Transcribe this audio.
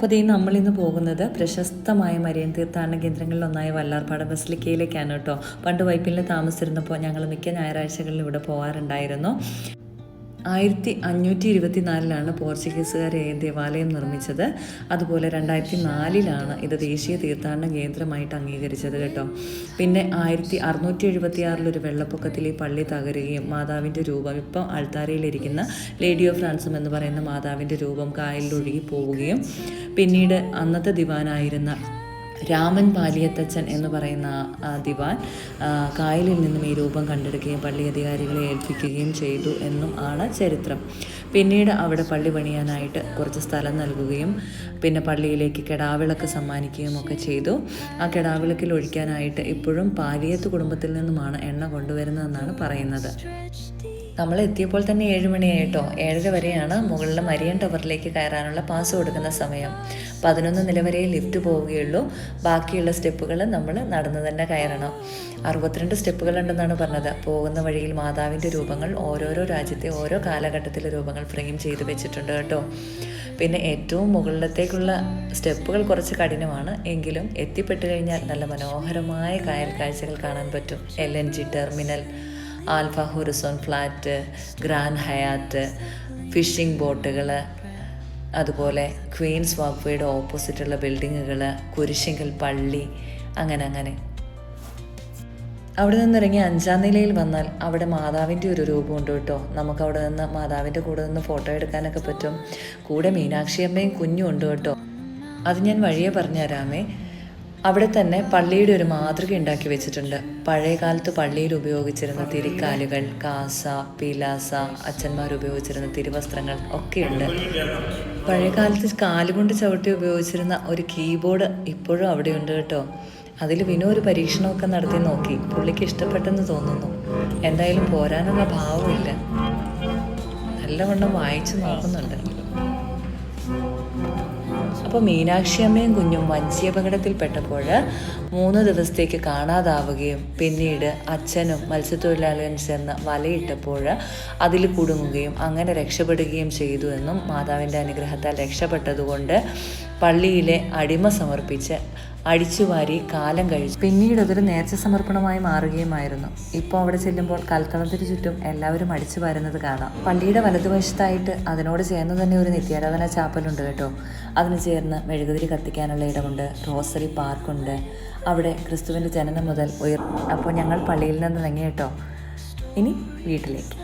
അപ്പോൾ ദേ നമ്മളിന്ന് പോകുന്നത് പ്രശസ്തമായ മരിയൻ തീർത്ഥാടന കേന്ദ്രങ്ങളിലൊന്നായ വല്ലാർപാടം ബസിലിക്കയിലേക്കാണ് കേട്ടോ. പണ്ട് വൈപ്പിനിൽ താമസിച്ചിരുന്നപ്പോൾ ഞങ്ങൾ മിക്ക ഞായറാഴ്ചകളിലും ഇവിടെ പോകാറുണ്ടായിരുന്നു. 1524 പോർച്ചുഗീസുകാർ ദേവാലയം നിർമ്മിച്ചത്. അതുപോലെ 2004 ഇത് ദേശീയ തീർത്ഥാടന കേന്ദ്രമായിട്ട് അംഗീകരിച്ചത് കേട്ടോ. പിന്നെ 1676 ഒരു വെള്ളപ്പൊക്കത്തിൽ ഈ പള്ളി തകരുകയും മാതാവിൻ്റെ രൂപം ഇപ്പം അൾത്താരയിലിരിക്കുന്ന ലേഡി ഓഫ് റാൻസം എന്ന് പറയുന്ന മാതാവിൻ്റെ രൂപം കായലിലൊഴുകി പോവുകയും പിന്നീട് അന്നത്തെ ദിവാനായിരുന്ന രാമൻ പാലിയത്തച്ഛൻ എന്ന് പറയുന്ന ദിവാൻ കായലിൽ നിന്നും ഈ രൂപം കണ്ടെടുക്കുകയും പള്ളി അധികാരികളെ ഏൽപ്പിക്കുകയും ചെയ്തു എന്നും ആണ് ചരിത്രം. പിന്നീട് അവിടെ പള്ളി പണിയാനായിട്ട് കുറച്ച് സ്ഥലം നൽകുകയും പിന്നെ പള്ളിയിലേക്ക് കെടാവിളക്ക് സമ്മാനിക്കുകയും ഒക്കെ ചെയ്തു. ആ കെടാവിളക്കിൽ ഒഴിക്കാനായിട്ട് ഇപ്പോഴും പാലിയത്ത് കുടുംബത്തിൽ നിന്നുമാണ് എണ്ണ കൊണ്ടുവരുന്നതെന്നാണ് പറയുന്നത്. നമ്മൾ എത്തിയപ്പോൾ തന്നെ 7 മണിയായിട്ടോ. 7:30 വരെയാണ് മുകളിലെ മരിയൻ ടവറിലേക്ക് കയറാനുള്ള പാസ് കൊടുക്കുന്ന സമയം. 11 നില വരെ ലിഫ്റ്റ് പോവുകയുള്ളൂ. ബാക്കിയുള്ള സ്റ്റെപ്പുകൾ നമ്മൾ നടന്നു തന്നെ കയറണം. 62 സ്റ്റെപ്പുകളുണ്ടെന്നാണ് പറഞ്ഞത്. പോകുന്ന വഴിയിൽ മാതാവിൻ്റെ രൂപങ്ങൾ ഓരോരോ രാജ്യത്തെ ഓരോ കാലഘട്ടത്തിലെ രൂപങ്ങൾ ഫ്രെയിം ചെയ്ത് വെച്ചിട്ടുണ്ട് കേട്ടോ. പിന്നെ ഏറ്റവും മുകളിലത്തേക്കുള്ള സ്റ്റെപ്പുകൾ കുറച്ച് കഠിനമാണ്. എങ്കിലും എത്തിപ്പെട്ട് കഴിഞ്ഞാൽ നല്ല മനോഹരമായ കായൽ കാഴ്ചകൾ കാണാൻ പറ്റും. LNG terminal, alpha horizon flat, grand Hyatt, fishing ബോട്ടുകൾ, അതുപോലെ ക്വീൻസ് വാക്ക്വേയുടെ ഓപ്പോസിറ്റുള്ള ബിൽഡിങ്ങുകൾ, കുരിശിങ്കൽ പള്ളി, അങ്ങനെ അവിടെ നിന്നിറങ്ങി 5-ാം നിലയിൽ വന്നാൽ അവിടെ മാതാവിൻ്റെ ഒരു രൂപമുണ്ട് കേട്ടോ. നമുക്കവിടെ നിന്ന് മാതാവിൻ്റെ കൂടെ നിന്ന് ഫോട്ടോ എടുക്കാനൊക്കെ പറ്റും. കൂടെ മീനാക്ഷി അമ്മയും കുഞ്ഞും ഉണ്ട് കേട്ടോ. അത് ഞാൻ വഴിയെ പറഞ്ഞുതരാമേ. അവിടെ തന്നെ പള്ളിയുടെ ഒരു മാതൃക ഉണ്ടാക്കി വെച്ചിട്ടുണ്ട്. പഴയ കാലത്ത് പള്ളിയിൽ ഉപയോഗിച്ചിരുന്ന തിരിക്കാലുകൾ, കാസ, പീലാസ, അച്ഛന്മാർ ഉപയോഗിച്ചിരുന്ന തിരുവസ്ത്രങ്ങൾ ഒക്കെയുണ്ട്. പഴയ കാലത്ത് കാലുകൊണ്ട് ചവിട്ടി ഉപയോഗിച്ചിരുന്ന ഒരു കീബോർഡ് ഇപ്പോഴും അവിടെയുണ്ട് കേട്ടോ. അതിൽ വിനു ഒരു പരീക്ഷണമൊക്കെ നടത്തി നോക്കി. പുള്ളിക്ക് ഇഷ്ടപ്പെട്ടെന്ന് തോന്നുന്നു. എന്തായാലും പോരാനുള്ള ഭാവമില്ല. നല്ലവണ്ണം വായിച്ചു നോക്കുന്നുണ്ട്. അപ്പോൾ മീനാക്ഷി അമ്മയും കുഞ്ഞും വഞ്ചിയപകടത്തിൽപ്പെട്ടപ്പോൾ 3 ദിവസത്തേക്ക് കാണാതാവുകയും പിന്നീട് അച്ഛനും മത്സ്യത്തൊഴിലാളികളും ചേർന്ന് വലയിട്ടപ്പോൾ അതിൽ കുടുങ്ങുകയും അങ്ങനെ രക്ഷപ്പെടുകയും ചെയ്തു എന്നും മാതാവിൻ്റെ അനുഗ്രഹത്താൽ രക്ഷപ്പെട്ടതുകൊണ്ട് പള്ളിയിലെ അടിമ സമർപ്പിച്ച് അടിച്ചുവാരി കാലം കഴിച്ചു. പിന്നീട് അതൊരു നേർച്ച സമർപ്പണമായി മാറുകയുമായിരുന്നു. ഇപ്പോൾ അവിടെ ചെല്ലുമ്പോൾ കൽത്തളത്തിന് ചുറ്റും എല്ലാവരും അടിച്ചു വാരുന്നത് കാണാം. പള്ളിയുടെ വലതുവശത്തായിട്ട് അതിനോട് ചേർന്ന് തന്നെ ഒരു നിത്യാരാധന ചാപ്പലുണ്ട് കേട്ടോ. അതിന് ചേർന്ന് മെഴുകുതിരി കത്തിക്കാനുള്ള ഇടമുണ്ട്. റോസറി പാർക്കുണ്ട്. അവിടെ ക്രിസ്തുവിൻ്റെ ജനനം മുതൽ അപ്പോൾ ഞങ്ങൾ പള്ളിയിൽ നിന്ന് ഇറങ്ങി കേട്ടോ. ഇനി വീട്ടിലേക്ക്.